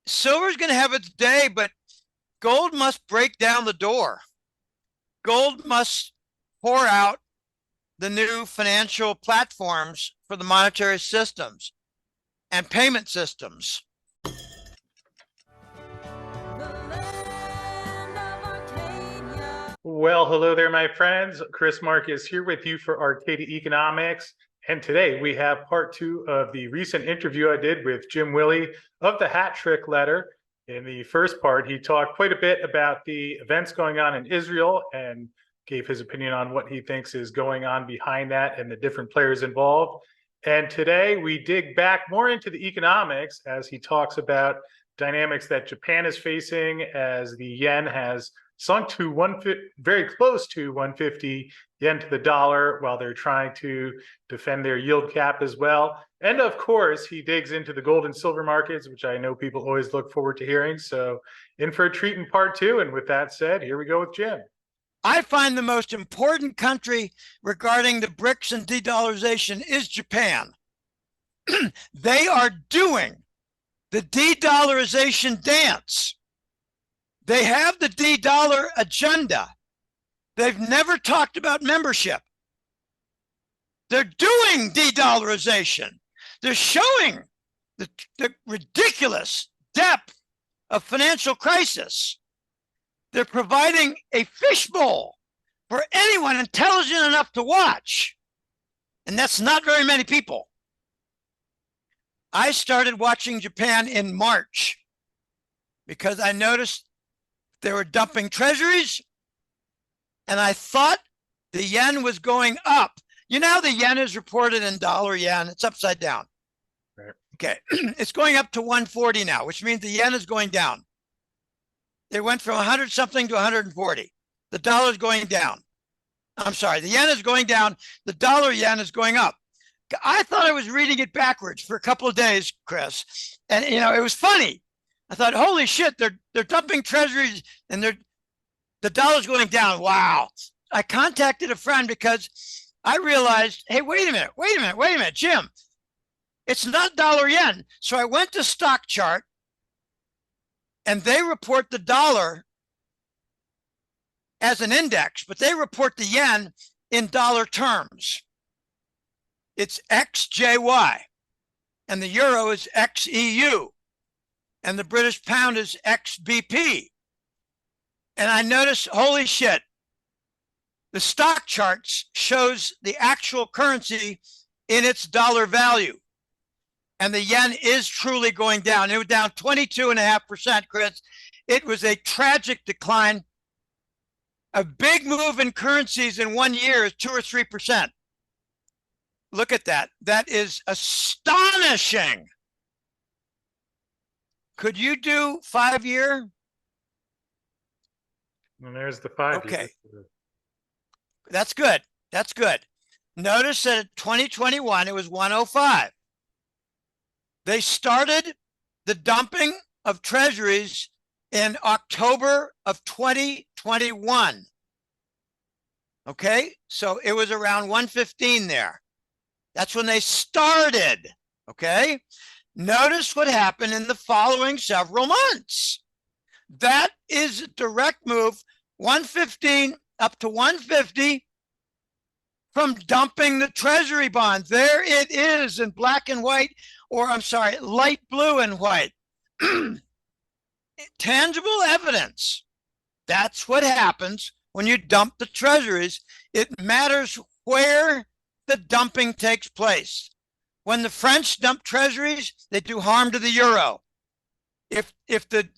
silver's going to have its day, but gold must break down the door. Gold must pour out the new financial platforms for the monetary systems and payment systems. Well, hello there, my friends. Chris Marcus here with you for Arcadia Economics. And today we have part two of the recent interview I did with Jim Willie of the Hat Trick Letter. In the first part, he talked quite a bit about the events going on in Israel and gave his opinion on what he thinks is going on behind that and the different players involved. And today we dig back more into the economics as he talks about dynamics that Japan is facing as the yen has sunk to very close to 150 yen to the dollar while they're trying to defend their yield cap as well. And of course, he digs into the gold and silver markets, which I know people always look forward to hearing. So in for a treat in part two. And with that said, here we go with Jim. I find the most important country regarding the BRICS and de-dollarization is Japan. They are doing the de-dollarization dance. They have the de-dollar agenda. They've never talked about membership. They're doing de-dollarization. They're showing the ridiculous depth of financial crisis. They're providing a fishbowl for anyone intelligent enough to watch. And that's not very many people. I started watching Japan in March because I noticed they were dumping treasuries, and I thought the yen was going up. You know how the yen is reported in dollar yen? It's upside down. Right. Okay, it's going up to 140 now, which means the yen is going down. They went from 100 something to 140. The dollar is going down. I'm sorry, the yen is going down. The dollar yen is going up. I thought I was reading it backwards for a couple of days, Chris. And, you know, it was funny. I thought, holy shit, they're dumping treasuries and the dollar's going down. Wow. I contacted a friend because I realized, hey, wait a minute, Jim, it's not dollar yen. So I went to Stock Chart and they report the dollar as an index, but they report the yen in dollar terms. It's XJY and the euro is XEU. And the British pound is XBP. And I noticed, holy shit, the stock charts shows the actual currency in its dollar value. And the yen is truly going down. It was down 22.5%, Chris. It was a tragic decline. A big move in currencies in 1 year is 2 or 3%. Look at that. That is astonishing. Could you do 5 year? And there's the 5 okay. year. That's good. That's good. Notice that in 2021, it was 105. They started the dumping of treasuries in October of 2021. Okay, so it was around 115 there. That's when they started. Okay. Notice what happened in the following several months. That is a direct move, 115 up to 150 from dumping the treasury bonds. There it is in black and white, or I'm sorry, light blue and white. Tangible evidence. That's what happens when you dump the treasuries. It matters where the dumping takes place. When the French dump treasuries, they do harm to the euro. If the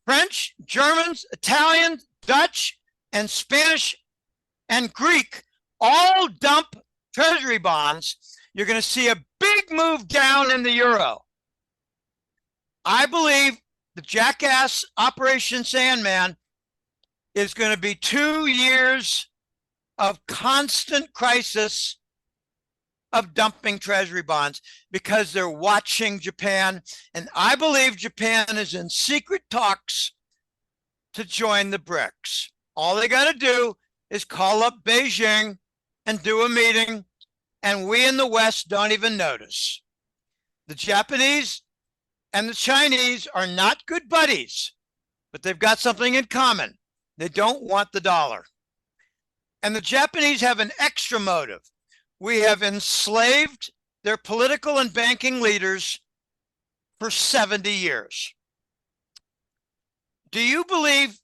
French, Germans, Italians, Dutch, and Spanish and Greek all dump treasury bonds, you're going to see a big move down in the euro. I believe the jackass Operation Sandman is going to be 2 years of constant crisis of dumping treasury bonds because they're watching Japan. And I believe Japan is in secret talks to join the BRICS. All they got to do is call up Beijing and do a meeting, and we in the West don't even notice. The Japanese And the Chinese are not good buddies, but they've got something in common. They don't want the dollar. And the Japanese have an extra motive. We have enslaved their political and banking leaders for 70 years. Do you believe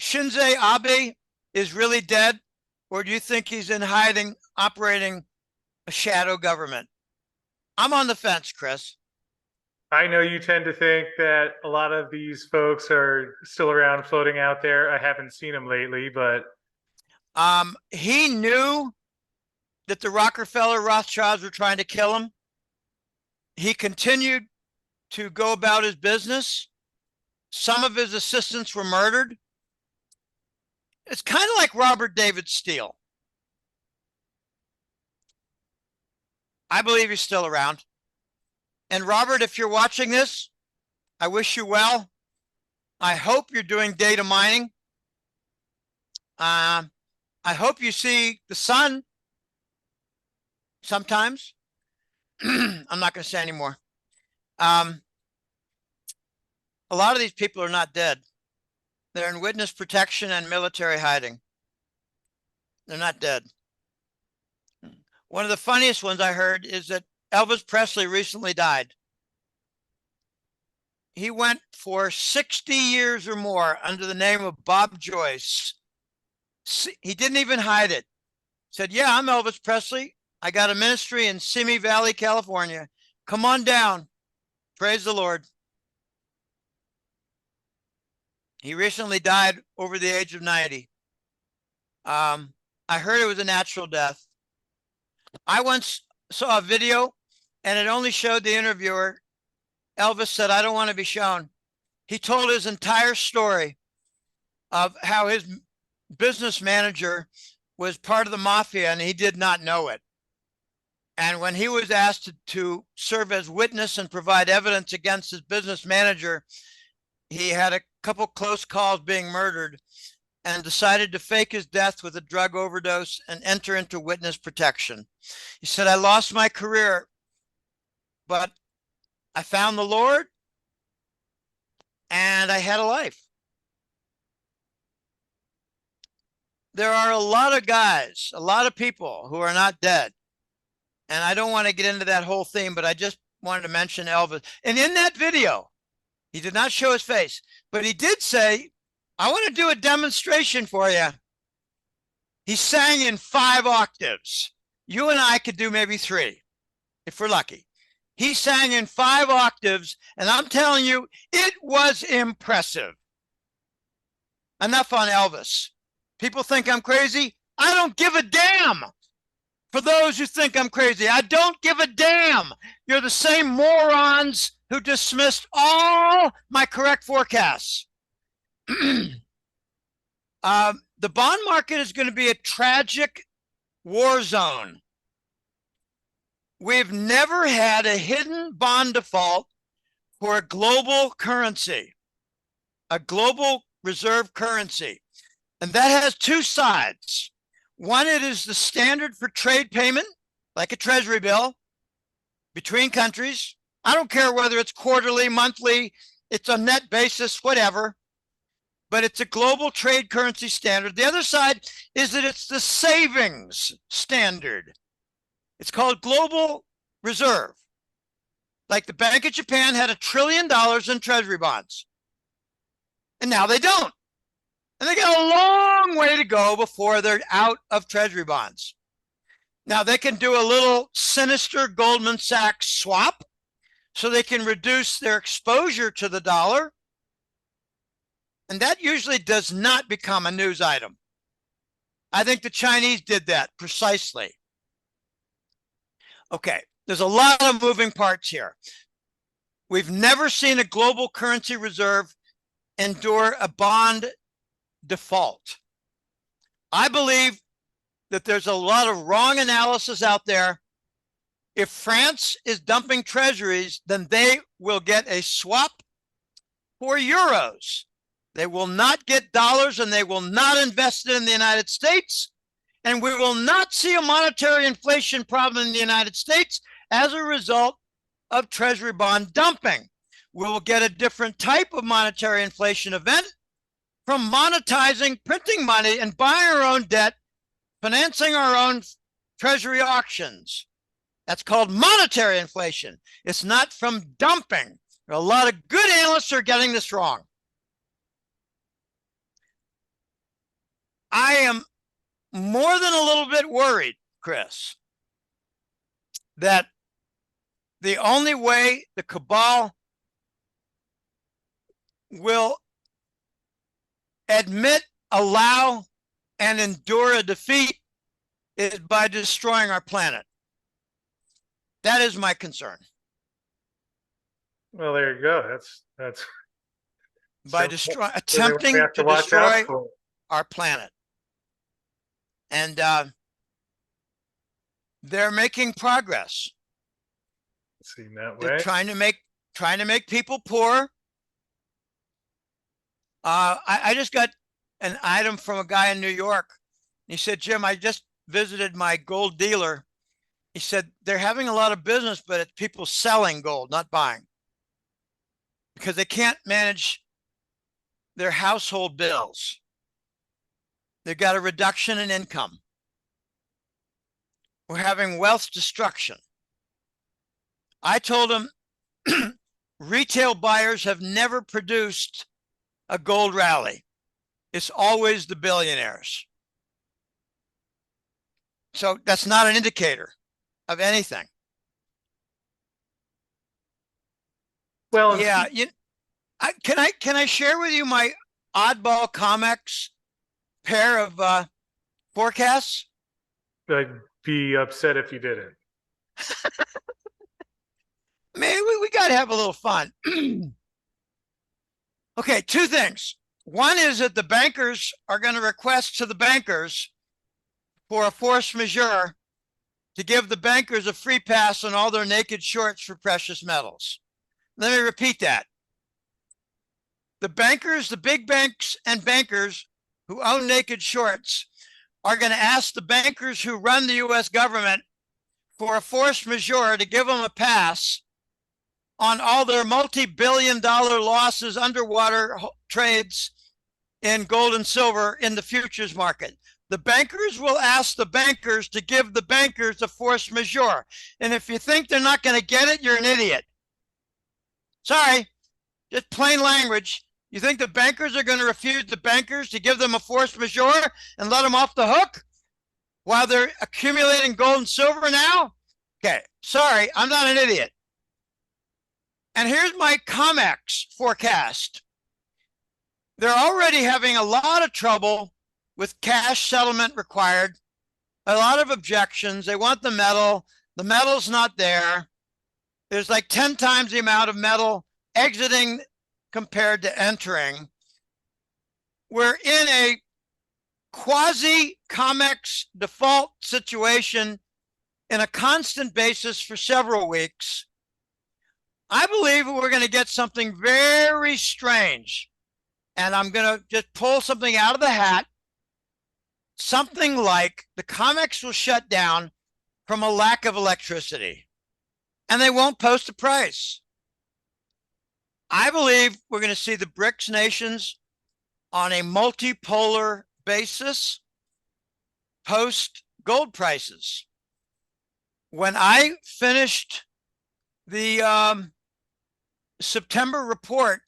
Shinzo Abe is really dead? Or do you think he's in hiding, operating a shadow government? I'm on the fence, Chris. I know you tend to think that a lot of these folks are still around floating out there. I haven't seen them lately, but he knew that the Rockefeller Rothschilds were trying to kill him. He continued to go about his business. Some of his assistants were murdered. It's kind of like Robert David Steele. I believe he's still around. And Robert, if you're watching this, I wish you well. I hope you're doing data mining. I hope you see the sun sometimes. I'm not going to say anymore. A lot of these people are not dead. They're in witness protection and military hiding. They're not dead. One of the funniest ones I heard is that Elvis Presley recently died. He went for 60 years or more under the name of Bob Joyce. He didn't even hide it. Said, yeah, I'm Elvis Presley. I got a ministry in Simi Valley, California. Come on down. Praise the Lord. He recently died over the age of 90. I heard it was a natural death. I once saw a video and it only showed the interviewer. Elvis said, I don't want to be shown. He told his entire story of how his business manager was part of the mafia and he did not know it. And when he was asked to serve as witness and provide evidence against his business manager, he had a couple close calls being murdered and decided to fake his death with a drug overdose and enter into witness protection. He said, I lost my career, but I found the Lord and I had a life. There are a lot of guys, a lot of people who are not dead. And I don't want to get into that whole theme, but I just wanted to mention Elvis. And in that video, he did not show his face, but he did say, I want to do a demonstration for you. He sang in 5 octaves. You and I could do maybe 3 if we're lucky. He sang in 5 octaves, and I'm telling you, it was impressive. Enough on Elvis. People think I'm crazy. I don't give a damn. For those who think I'm crazy, I don't give a damn. You're the same morons who dismissed all my correct forecasts. The bond market is going to be a tragic war zone. We've never had a hidden bond default for a global currency, a global reserve currency. And that has 2 sides. One, it is the standard for trade payment, like a treasury bill, between countries. I don't care whether it's quarterly, monthly, it's a net basis, whatever. But it's a global trade currency standard. The other side is that it's the savings standard. It's called global reserve. Like the Bank of Japan had $1 trillion in treasury bonds. And now they don't. And they got a long way to go before they're out of treasury bonds. Now they can do a little sinister Goldman Sachs swap so they can reduce their exposure to the dollar. And that usually does not become a news item. I think the Chinese did that precisely. Okay, there's a lot of moving parts here. We've never seen a global currency reserve endure a bond default. I believe that there's a lot of wrong analysis out there. If France is dumping treasuries, then they will get a swap for euros. They will not get dollars and they will not invest it in the United States. And we will not see a monetary inflation problem in the United States as a result of treasury bond dumping. will get a different type of monetary inflation event from monetizing, printing money, and buying our own debt, financing our own treasury auctions. That's called monetary inflation. It's not from dumping. A lot of good analysts are getting this wrong. I am more than a little bit worried, Chris, that the only way the cabal will admit, allow, and endure a defeat is by destroying our planet. That is my concern. Well, there you go. That's by attempting to destroy our planet. And they're making progress. Seen that way. They're trying to make people poor. I just got an item from a guy in New York. He said, Jim, I just visited my gold dealer. He said they're having a lot of business, but it's people selling gold, not buying, because they can't manage their household bills. They've got a reduction in income. We're having wealth destruction. I told him retail buyers have never produced a gold rally. It's always the billionaires. So that's not an indicator of anything. Well, yeah, can I share with you my oddball COMEX pair of forecasts? I'd be upset if you didn't. Man, we got to have a little fun. Okay, two things. One is that the bankers are going to request to the bankers for a force majeure to give the bankers a free pass on all their naked shorts for precious metals. Let me repeat that. The bankers, the big banks and bankers who own naked shorts are going to ask the bankers who run the U.S. government for a force majeure to give them a pass on all their multi-billion-dollar losses, underwater trades in gold and silver in the futures market. The bankers will ask the bankers to give the bankers a force majeure. And if you think they're not going to get it, you're an idiot. Sorry, just plain language. You think the bankers are going to refuse the bankers to give them a force majeure and let them off the hook while they're accumulating gold and silver now? Okay, sorry, I'm not an idiot. And here's my COMEX forecast. They're already having a lot of trouble with cash settlement required, a lot of objections. They want the metal. The metal's not there. There's like 10 times the amount of metal exiting compared to entering. We're in a quasi-COMEX default situation in a constant basis for several weeks. I believe we're going to get something very strange. And I'm going to just pull something out of the hat. Something like the COMEX will shut down from a lack of electricity. And they won't post a price. I believe we're going to see the BRICS nations on a multipolar basis post gold prices. When I finished the September report,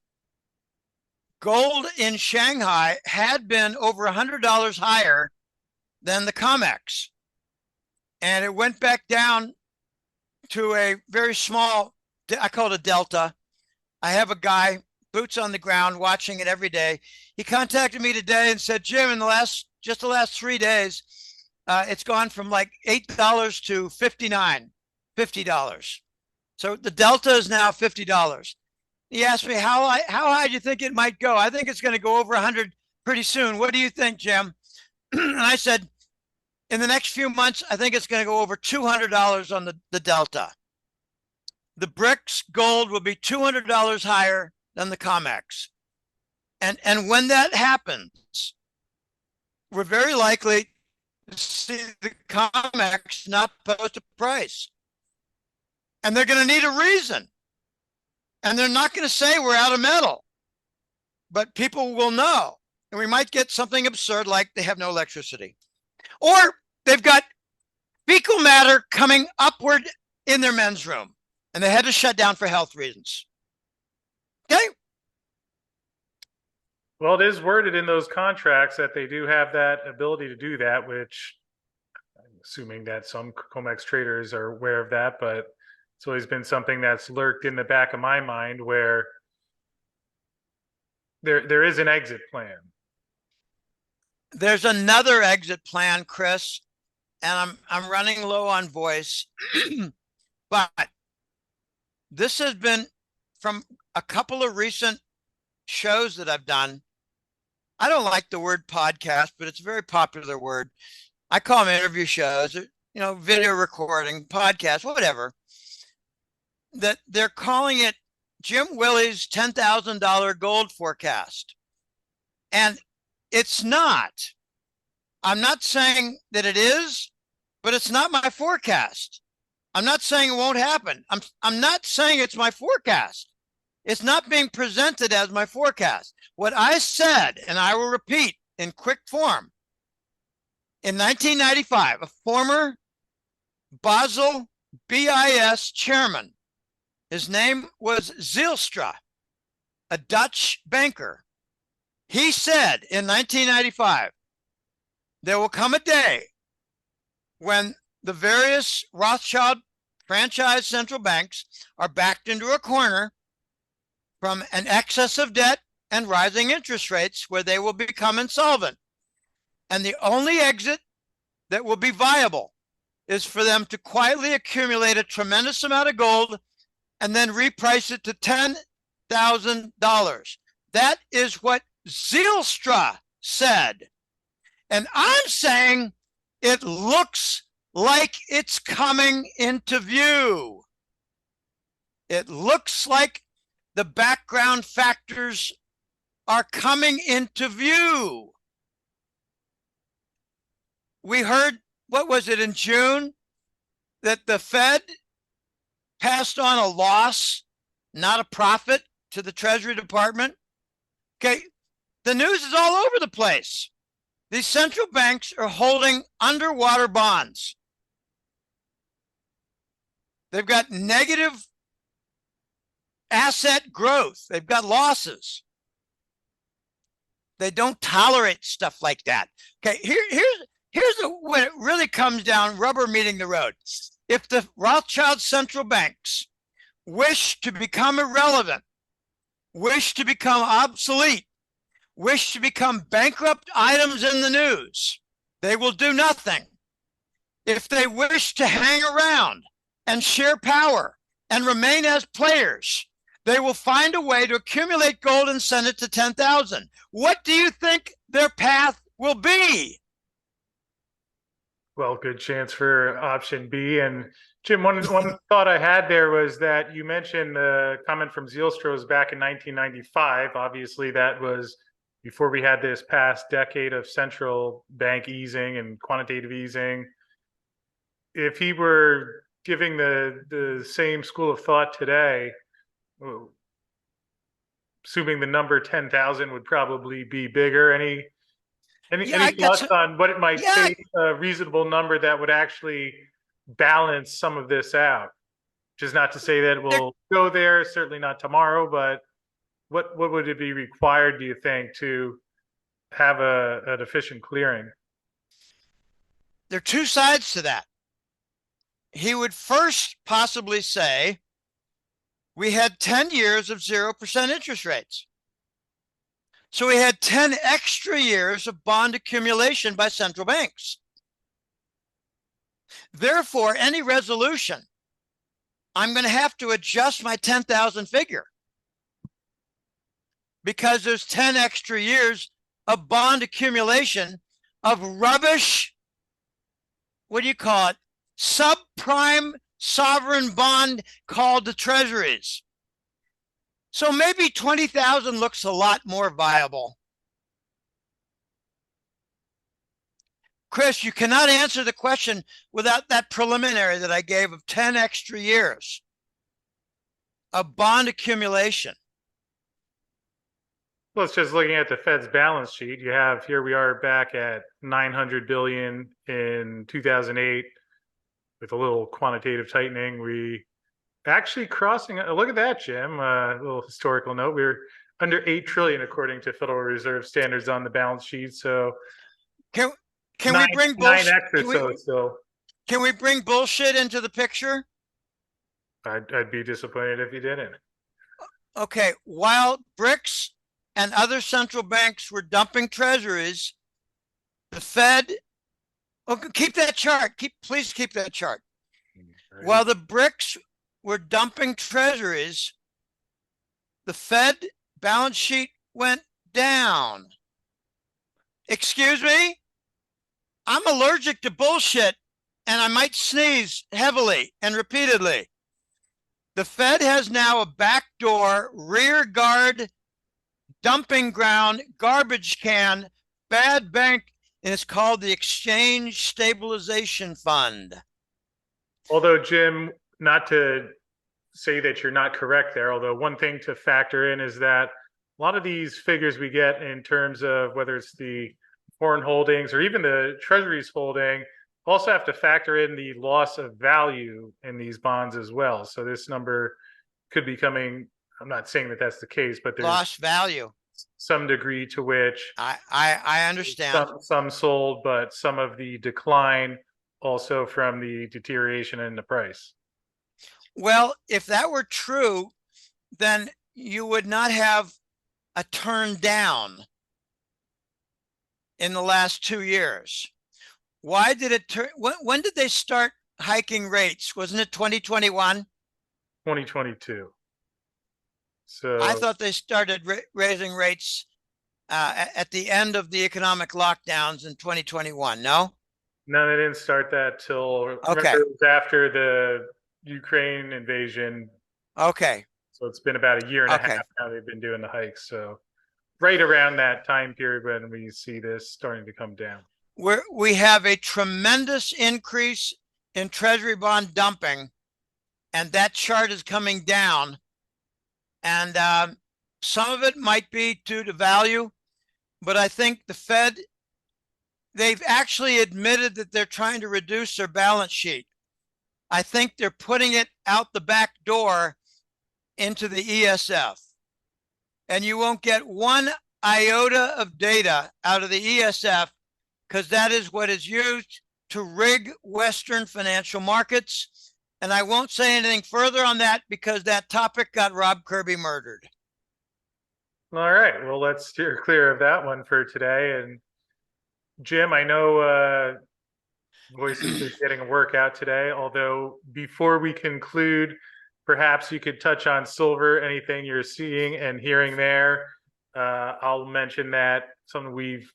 gold in Shanghai had been over $100 higher than the COMEX. And it went back down to a very small, I call it a delta. I have a guy, boots on the ground, watching it every day. He contacted me today and said, Jim, in the last 3 days, it's gone from like $8 to $50. So the delta is now $50. He asked me how high do you think it might go? I think it's going to go over 100 pretty soon. What do you think, Jim? And I said, in the next few months, I think it's going to go over $200 on the delta. The BRICS gold will be $200 higher than the COMEX. And when that happens, we're very likely to see the COMEX not post a price. And they're going to need a reason. And they're not going to say we're out of metal, but people will know. And we might get something absurd like they have no electricity, or they've got fecal matter coming upward in their men's room and they had to shut down for health reasons. Okay. Well, it is worded in those contracts that they do have that ability to do that, which I'm assuming that some COMEX traders are aware of that, but it's always been something that's lurked in the back of my mind where there is an exit plan. There's another exit plan, Chris, and I'm running low on voice, but this has been from a couple of recent shows that I've done. I don't like the word podcast, but it's a very popular word. I call them interview shows, video recording, podcast, whatever. That they're calling it Jim Willie's $10,000 gold forecast. And it's not. I'm not saying that it is, but it's not my forecast. I'm not saying it won't happen. I'm not saying it's my forecast. It's not being presented as my forecast. What I said, and I will repeat in quick form, in 1995, a former Basel BIS chairman, his name was Zijlstra, a Dutch banker. He said in 1995, there will come a day when the various Rothschild franchise central banks are backed into a corner from an excess of debt and rising interest rates where they will become insolvent. And the only exit that will be viable is for them to quietly accumulate a tremendous amount of gold and then reprice it to $10,000. That is what Zijlstra said. And I'm saying it looks like it's coming into view. It looks like the background factors are coming into view. We heard, what was it, in June, that the Fed passed on a loss, not a profit, to the Treasury Department. Okay, the news is all over the place. These central banks are holding underwater bonds. They've got negative asset growth. They've got losses. They don't tolerate stuff like that. Okay, here's when it really comes down, rubber meeting the road. If the Rothschild central banks wish to become irrelevant, wish to become obsolete, wish to become bankrupt items in the news, they will do nothing. If they wish to hang around and share power and remain as players, they will find a way to accumulate gold and send it to 10,000. What do you think their path will be? Well, good chance for option B. And Jim, one thought I had there was that you mentioned the comment from Zijlstra's back in 1995. Obviously, that was before we had this past decade of central bank easing and quantitative easing. If he were giving the same school of thought today, assuming the number 10,000 would probably be bigger. Any thoughts on what it might take, a reasonable number that would actually balance some of this out? Which is not to say that it will go there, certainly not tomorrow, but what would it be required, do you think, to have an efficient clearing? There are two sides to that. He would first possibly say, we had 10 years of 0% interest rates. So we had 10 extra years of bond accumulation by central banks. Therefore, any resolution, I'm going to have to adjust my 10,000 figure because there's 10 extra years of bond accumulation of rubbish, what do you call it? Subprime sovereign bond called the Treasuries. So maybe 20,000 looks a lot more viable. Chris, you cannot answer the question without that preliminary that I gave of 10 extra years. of bond accumulation. Well, it's just looking at the Fed's balance sheet. You have here we are back at 900 billion in 2008 with a little quantitative tightening. We actually crossing. Look at that, Jim. A little historical note. We're under 8 trillion according to Federal Reserve standards on the balance sheet. So Can nine, we bring nine bullshit? X or so still. Can we bring bullshit into the picture? I'd be disappointed if you didn't. Okay, while BRICS and other central banks were dumping treasuries, the Fed. Okay, keep that chart. Please keep that chart. Right. While the BRICS were dumping treasuries, the Fed balance sheet went down. Excuse me? I'm allergic to bullshit, and I might sneeze heavily and repeatedly. The Fed has now a backdoor, rear guard, dumping ground, garbage can, bad bank, and it's called the Exchange Stabilization Fund. Although, Jim, not to say that you're not correct there, although one thing to factor in is that a lot of these figures we get in terms of whether it's the foreign holdings or even the Treasuries holding also have to factor in the loss of value in these bonds as well. So this number could be coming. I'm not saying that that's the case, but there's lost value. Some degree to which I understand. Some sold, but some of the decline also from the deterioration in the price. Well, if that were true, then you would not have a turn down in the last 2 years. Why did it turn? When did they start hiking rates? Wasn't it 2021? 2022. So I thought they started raising rates at the end of the economic lockdowns in 2021. No, they didn't start that till okay. It was after the Ukraine invasion. Okay. So it's been about a year and a half now they've been doing the hikes. So right around that time period when we see this starting to come down. We have a tremendous increase in Treasury bond dumping, and that chart is coming down. And some of it might be due to value, but I think the Fed, they've actually admitted that they're trying to reduce their balance sheet. I think they're putting it out the back door into the ESF. And you won't get one iota of data out of the ESF because that is what is used to rig Western financial markets. And I won't say anything further on that because that topic got Rob Kirby murdered. All right. Well, let's steer clear of that one for today. And Jim, I know voices are getting a workout today, although before we conclude, perhaps you could touch on silver, anything you're seeing and hearing there. I'll mention that something we've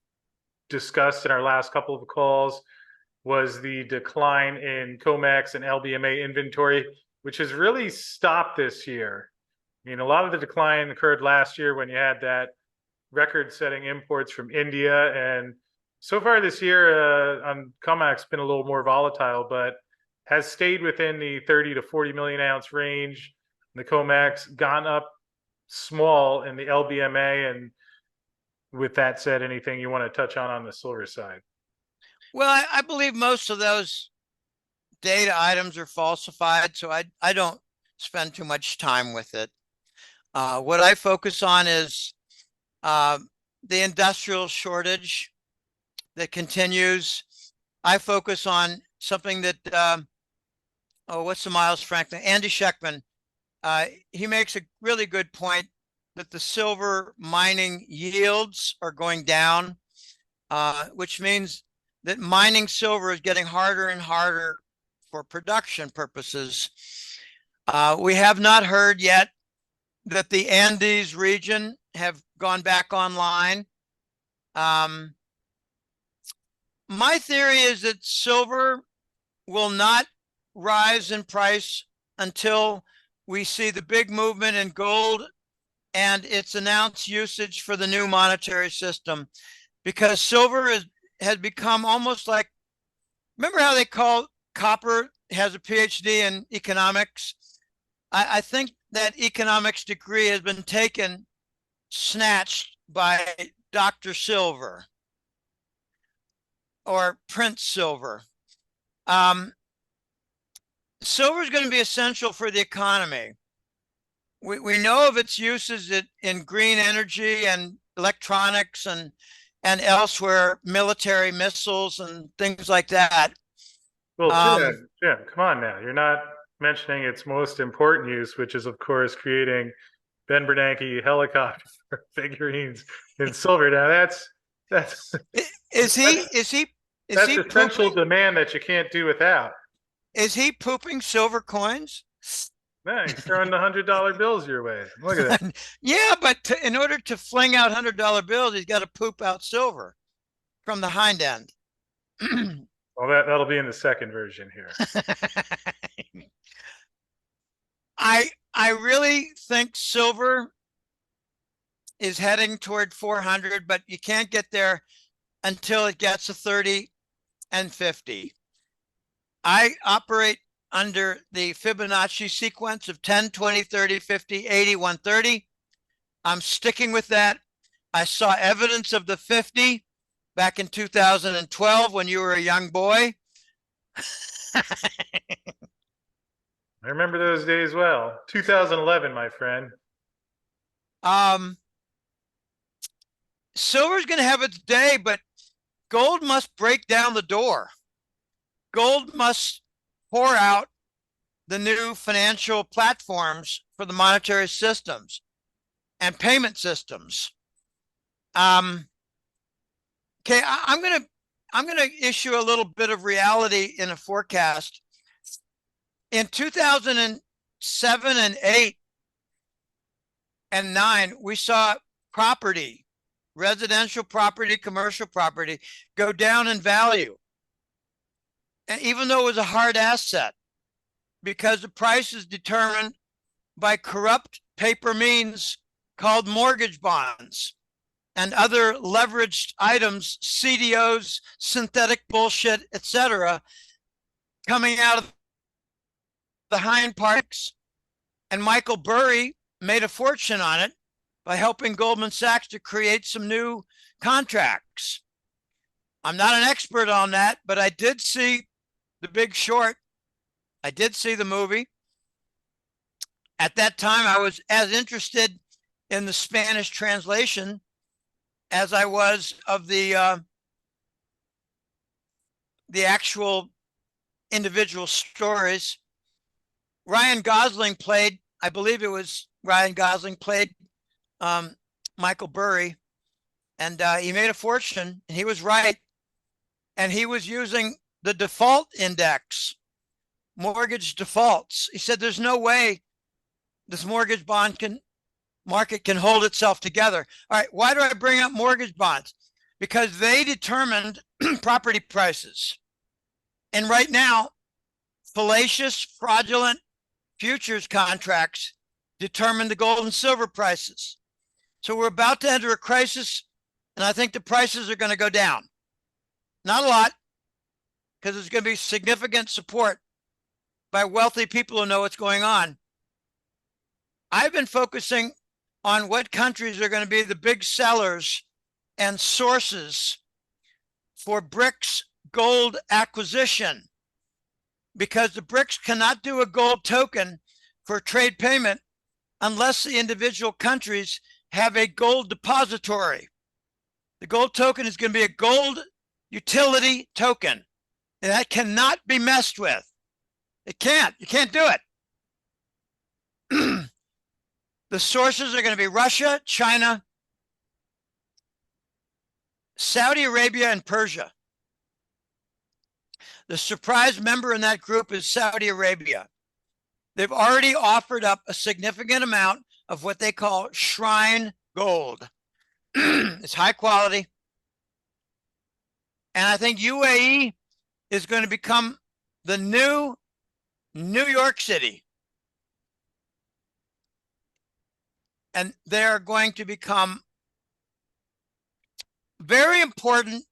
discussed in our last couple of calls was the decline in COMEX and LBMA inventory, which has really stopped this year. I mean, a lot of the decline occurred last year when you had that record-setting imports from India. And so far this year on COMEX been a little more volatile, but has stayed within the 30 to 40 million ounce range. The COMEX gone up small in the LBMA. And with that said, anything you want to touch on the silver side? Well, I believe most of those data items are falsified, so I don't spend too much time with it. What I focus on is the industrial shortage that continues. I focus on something that, what's the Miles Franklin? Andy Schechtman. He makes a really good point that the silver mining yields are going down, which means that mining silver is getting harder and harder for production purposes. We have not heard yet that the Andes region have gone back online. My theory is that silver will not rise in price until we see the big movement in gold and its announced usage for the new monetary system, because silver has become almost like, remember how they call copper has a PhD in economics? I think that economics degree has been snatched by Dr. Silver or Prince Silver. Silver is going to be essential for the economy. We know of its uses in green energy and electronics and elsewhere, military missiles and things like that. Well, Jim, come on now. You're not mentioning its most important use, which is, of course, creating Ben Bernanke helicopter figurines in silver. Now, that's is he essential pooping? demand that you can't do without. Is he pooping silver coins? No, he's throwing the $100 bills your way. Look at that. Yeah, but in order to fling out $100 bills, he's got to poop out silver from the hind end. Well, that'll be in the second version here. I really think silver is heading toward 400, but you can't get there until it gets to 30 and 50. I operate under the Fibonacci sequence of 10, 20, 30, 50, 80, 130. I'm sticking with that. I saw evidence of the 50 back in 2012 when you were a young boy. I remember those days well. 2011, my friend. Silver's going to have its day, but gold must break down the door. Gold must pour out the new financial platforms for the monetary systems and payment systems. Okay, I'm gonna issue a little bit of reality in a forecast. In 2007 and 8 and 9, we saw property, residential property, commercial property, go down in value. And even though it was a hard asset, because the price is determined by corrupt paper means called mortgage bonds and other leveraged items, CDOs, synthetic bullshit, etc., coming out of the hind parts. And Michael Burry made a fortune on it by helping Goldman Sachs to create some new contracts. I'm not an expert on that, but I did see The Big Short. I did see the movie. At that time, I was as interested in the Spanish translation as I was of the actual individual stories. Ryan Gosling played, I believe it was Ryan Gosling played Michael Burry, and he made a fortune, and he was right. And he was using the default index, mortgage defaults. He said, there's no way this mortgage bond market can hold itself together. All right, why do I bring up mortgage bonds? Because they determined property prices. And right now, fallacious, fraudulent futures contracts determine the gold and silver prices. So we're about to enter a crisis, and I think the prices are going to go down. Not a lot, because there's going to be significant support by wealthy people who know what's going on. I've been focusing on what countries are going to be the big sellers and sources for BRICS gold acquisition, because the BRICS cannot do a gold token for trade payment unless the individual countries have a gold depository. The gold token is going to be a gold utility token, and that cannot be messed with. It can't. You can't do it. The sources are going to be Russia, China, Saudi Arabia, and Persia. The surprise member in that group is Saudi Arabia. They've already offered up a significant amount of what they call shrine gold. It's high quality. And I think UAE is going to become the new New York City. And they're going to become very important.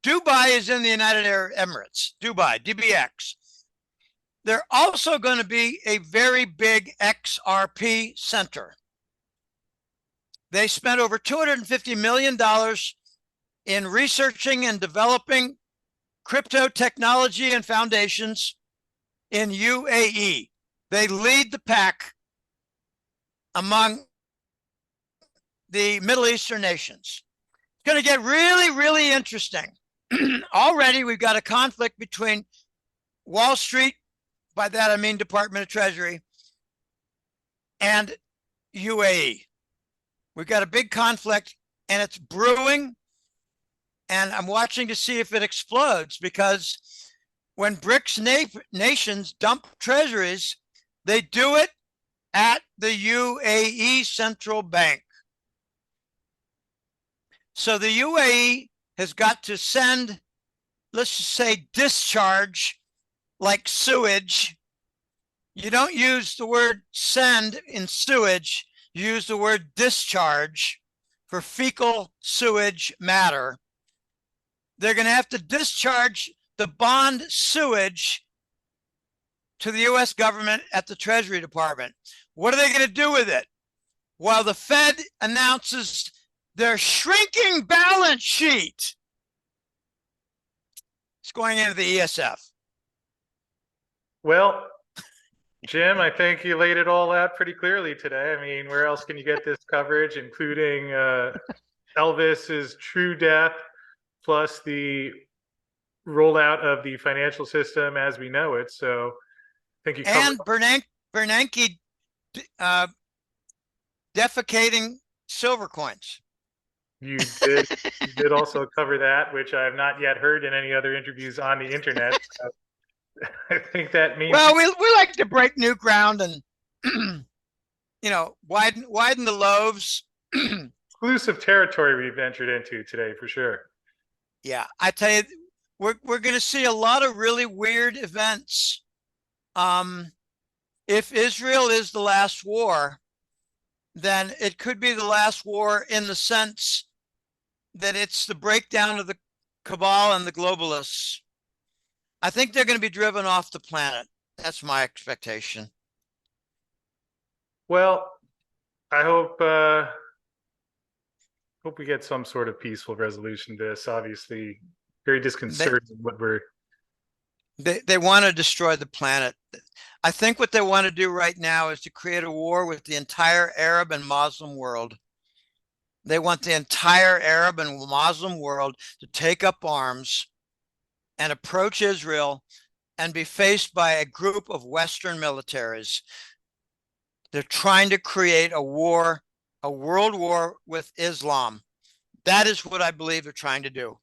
Dubai is in the United Arab Emirates, Dubai, DBX. They're also going to be a very big XRP center. They spent over $250 million in researching and developing crypto technology and foundations in UAE. They lead the pack among the Middle Eastern nations. It's going to get really, really interesting. Already, we've got a conflict between Wall Street, by that I mean Department of Treasury, and UAE. We've got a big conflict, and it's brewing, and I'm watching to see if it explodes, because when BRICS nations dump treasuries, they do it at the UAE central bank. So the UAE has got to send, let's just say, discharge like sewage. You don't use the word send in sewage, you use the word discharge for fecal sewage matter. They're going to have to discharge the bond sewage to the US government at the Treasury Department. What are they going to do with it? While the Fed announces their shrinking balance sheet, it's going into the ESF. Well, Jim, I think you laid it all out pretty clearly today. I mean, where else can you get this coverage, including Elvis's true death, plus the rollout of the financial system as we know it? So I think you covered. And Bernanke defecating silver coins. You did also cover that, which I have not yet heard in any other interviews on the internet. So I think that means, well, we like to break new ground and widen the loaves. exclusive territory we've ventured into today for sure. Yeah, I tell you, we're going to see a lot of really weird events. If Israel is the last war, then it could be the last war in the sense that it's the breakdown of the cabal and the globalists. I think they're going to be driven off the planet. That's my expectation. Well, I hope we get some sort of peaceful resolution to this. Obviously, very disconcerting what we're. They want to destroy the planet. I think what they want to do right now is to create a war with the entire Arab and Muslim world. They want the entire Arab and Muslim world to take up arms and approach Israel and be faced by a group of Western militaries. They're trying to create a war, a world war with Islam. That is what I believe they're trying to do.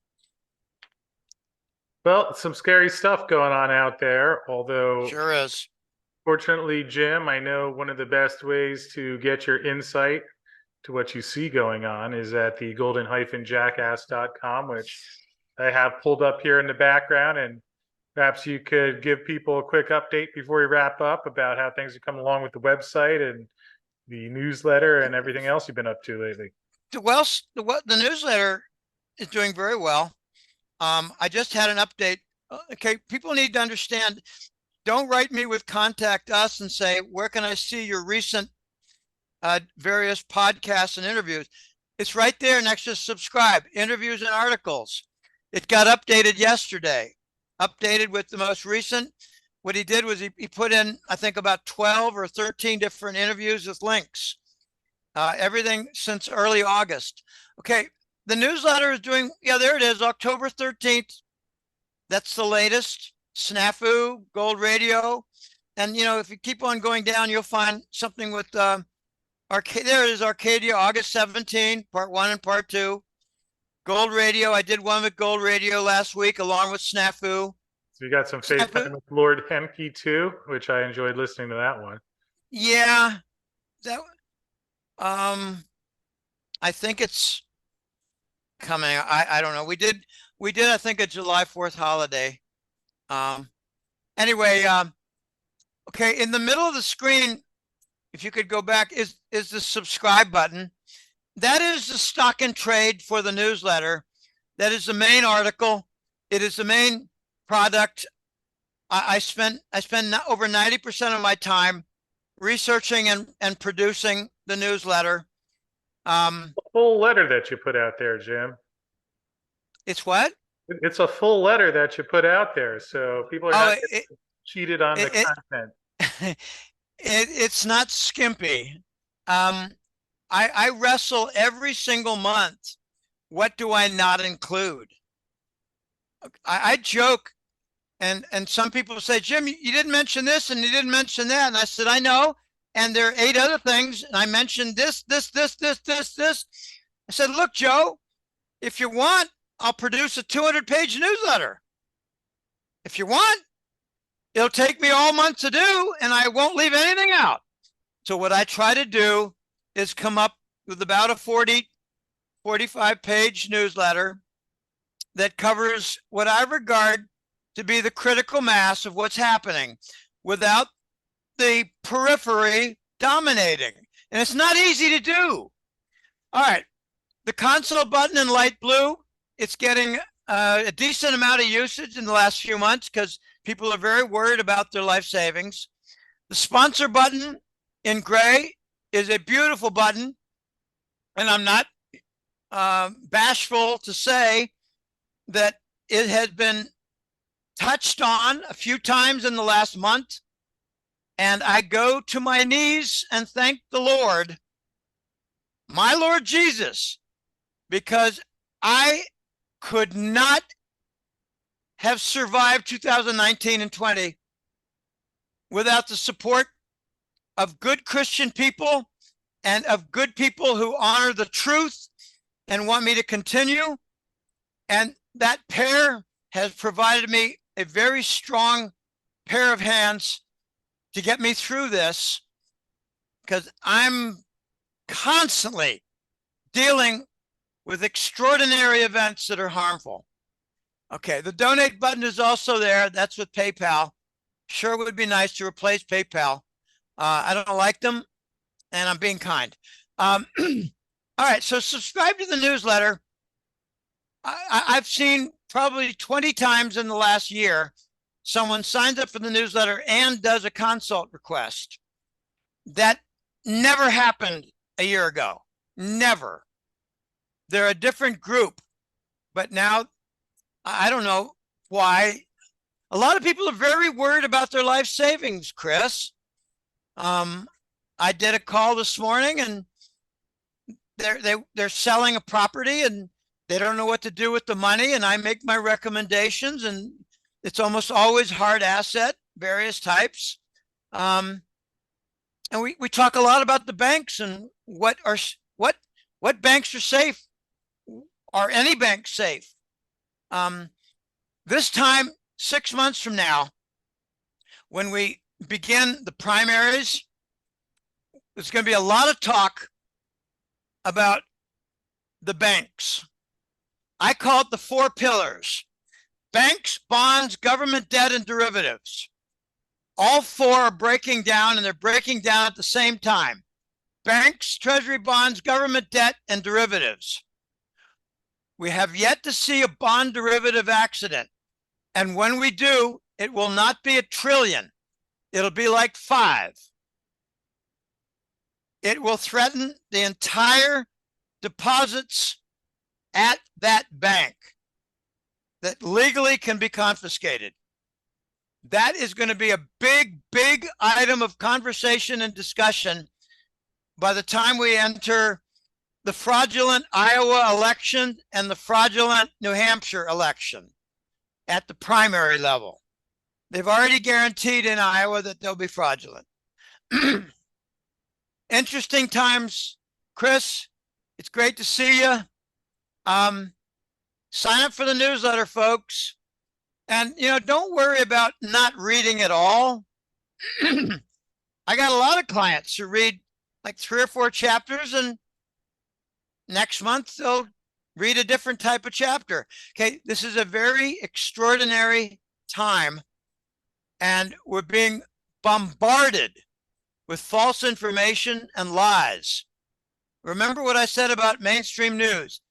Well, some scary stuff going on out there, although sure is. Fortunately, Jim, I know one of the best ways to get your insight to what you see going on is at the golden-jackass.com, which I have pulled up here in the background, and perhaps you could give people a quick update before we wrap up about how things are coming along with the website and the newsletter and everything else you've been up to lately. Well, the newsletter is doing very well. I just had an update. Okay, people need to understand, don't write me with contact us and say, where can I see your recent various podcasts and interviews? It's right there next to subscribe, interviews and articles. It got updated yesterday, updated with the most recent. What he did was he put in, I think, about 12 or 13 different interviews with links, everything since early August. Okay, the newsletter is doing, yeah, there it is, October 13th. That's the latest. Snafu, Gold Radio. And, if you keep on going down, you'll find something with Arcadia. There it is, Arcadia, August 17, part 1 and part 2. Gold Radio, I did one with Gold Radio last week along with Snafu. So you got some FaceTime with Lord Hemke too, which I enjoyed listening to that one. Yeah. I think it's coming. I don't know. We did I think a July 4th holiday. Anyway, okay, in the middle of the screen, if you could go back, is the subscribe button. That is the stock and trade for the newsletter. That is the main article. It is the main product I spend over 90% of my time researching and producing the newsletter. A full letter that you put out there, Jim. It's what? It's a full letter that you put out there, so people are Oh, not getting cheated on the it, content. it's not skimpy. I wrestle every single month. What do I not include? I joke, and some people say, Jim, you didn't mention this and you didn't mention that. And I said, I know. And there are 8 other things. And I mentioned this. I said, look, Joe, if you want, I'll produce a 200-page newsletter. If you want, it'll take me all month to do, and I won't leave anything out. So what I try to do is come up with about a 45-page newsletter that covers what I regard to be the critical mass of what's happening without the periphery dominating. And it's not easy to do. All right. The console button in light blue, it's getting a decent amount of usage in the last few months because people are very worried about their life savings. The sponsor button in gray is a beautiful button. And I'm not bashful to say that it has been touched on a few times in the last month. And I go to my knees and thank the Lord, my Lord Jesus, because I could not have survived 2019 and 20 without the support of good Christian people and of good people who honor the truth and want me to continue. And that pair has provided me a very strong pair of hands to get me through this, because I'm constantly dealing with extraordinary events that are harmful. Okay, the donate button is also there. That's with PayPal. Sure would be nice to replace PayPal. I don't like them, and I'm being kind. All right, so subscribe to the newsletter. I've seen probably 20 times in the last year someone signs up for the newsletter and does a consult request. That never happened a year ago. Never. They're a different group, but now I don't know why. A lot of people are very worried about their life savings, Chris. I did a call this morning, and they're selling a property and they don't know what to do with the money, and I make my recommendations, and it's almost always hard asset, various types. And we talk a lot about the banks and what banks are safe. Are any banks safe? This time, 6 months from now, when we begin the primaries, there's going to be a lot of talk about the banks. I call it the 4 pillars: banks, bonds, government debt, and derivatives. All 4 are breaking down, and they're breaking down at the same time: banks, treasury bonds, government debt, and derivatives. We have yet to see a bond derivative accident. And when we do, it will not be $1 trillion. It'll be like 5. It will threaten the entire deposits at that bank that legally can be confiscated. That is going to be a big, big item of conversation and discussion by the time we enter the fraudulent Iowa election and the fraudulent New Hampshire election at the primary level. They've already guaranteed in Iowa that they'll be fraudulent. Interesting times, Chris. It's great to see you. Sign up for the newsletter, folks. And, don't worry about not reading it all. I got a lot of clients who read like 3 or 4 chapters, and next month they'll read a different type of chapter. Okay, this is a very extraordinary time, and we're being bombarded with false information and lies. Remember what I said about mainstream news.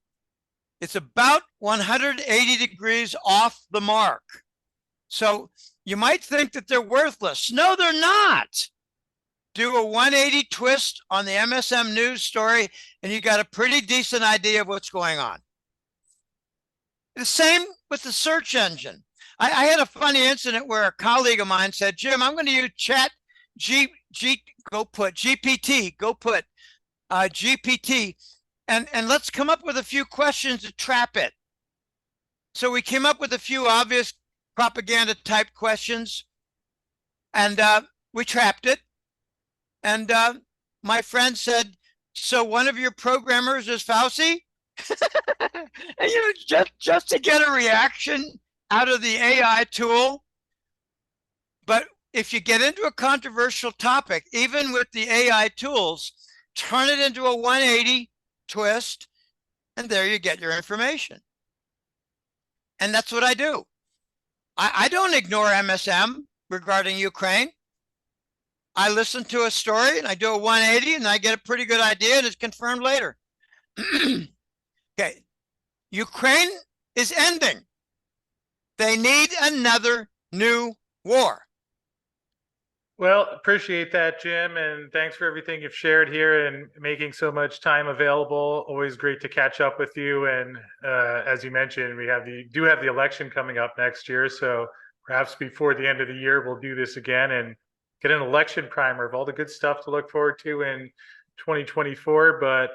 It's about 180 degrees off the mark. So you might think that they're worthless. No, they're not. Do a 180 twist on the MSM news story, and you got a pretty decent idea of what's going on. The same with the search engine. I had a funny incident where a colleague of mine said, Jim, I'm going to use GPT, GPT, and let's come up with a few questions to trap it. So we came up with a few obvious propaganda type questions, and we trapped it. And my friend said, so one of your programmers is Fauci? And, just to get a reaction out of the AI tool. But if you get into a controversial topic, even with the AI tools, turn it into a 180 twist, and there you get your information. And that's what I do. I don't ignore MSM regarding Ukraine. I listen to a story and I do a 180 and I get a pretty good idea, and it's confirmed later. Okay. Ukraine is ending. They need another new war. Well, appreciate that, Jim, and thanks for everything you've shared here and making so much time available. Always great to catch up with you. And as you mentioned, we do have the election coming up next year, so perhaps before the end of the year, we'll do this again and get an election primer of all the good stuff to look forward to in 2024. But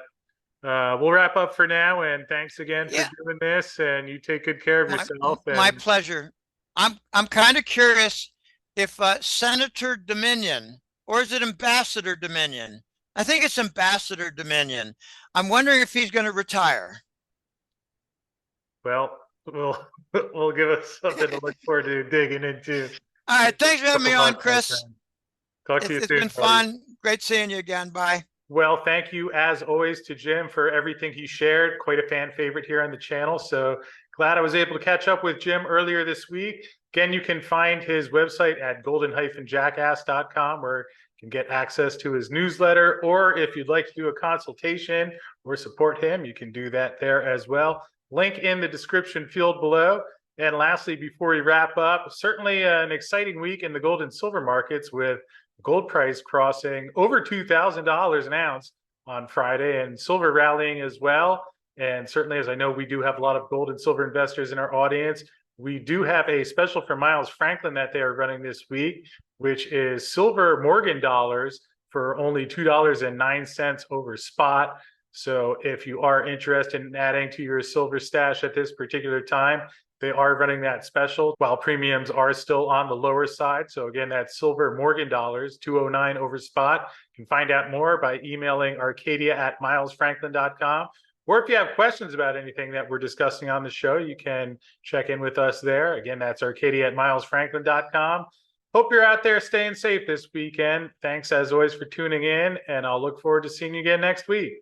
we'll wrap up for now, and thanks again for doing this, and you take good care of yourself. My pleasure. I'm kind of curious if Senator Dominion, or is it Ambassador Dominion? I think it's Ambassador Dominion. I'm wondering if he's going to retire. Well, we'll give us something to look forward to digging into. All right, thanks for having me on, Chris. Talk to you soon. It's been fun. Great seeing you again. Bye. Well, thank you as always to Jim for everything he shared. Quite a fan favorite here on the channel. So glad I was able to catch up with Jim earlier this week. Again, you can find his website at golden-jackass.com, where you can get access to his newsletter, or if you'd like to do a consultation or support him, you can do that there as well. Link in the description field below. And lastly, before we wrap up, certainly an exciting week in the gold and silver markets, with gold price crossing over $2,000 an ounce on Friday, and silver rallying as well. And certainly, as I know, we do have a lot of gold and silver investors in our audience. We do have a special for Miles Franklin that they are running this week, which is silver Morgan dollars for only $2.09 over spot. So if you are interested in adding to your silver stash at this particular time, they are running that special while premiums are still on the lower side. So again, that's silver Morgan dollars, 209 over spot. You can find out more by emailing arcadia@milesfranklin.com. Or if you have questions about anything that we're discussing on the show, you can check in with us there. Again, that's arcadia@milesfranklin.com. Hope you're out there staying safe this weekend. Thanks as always for tuning in, and I'll look forward to seeing you again next week.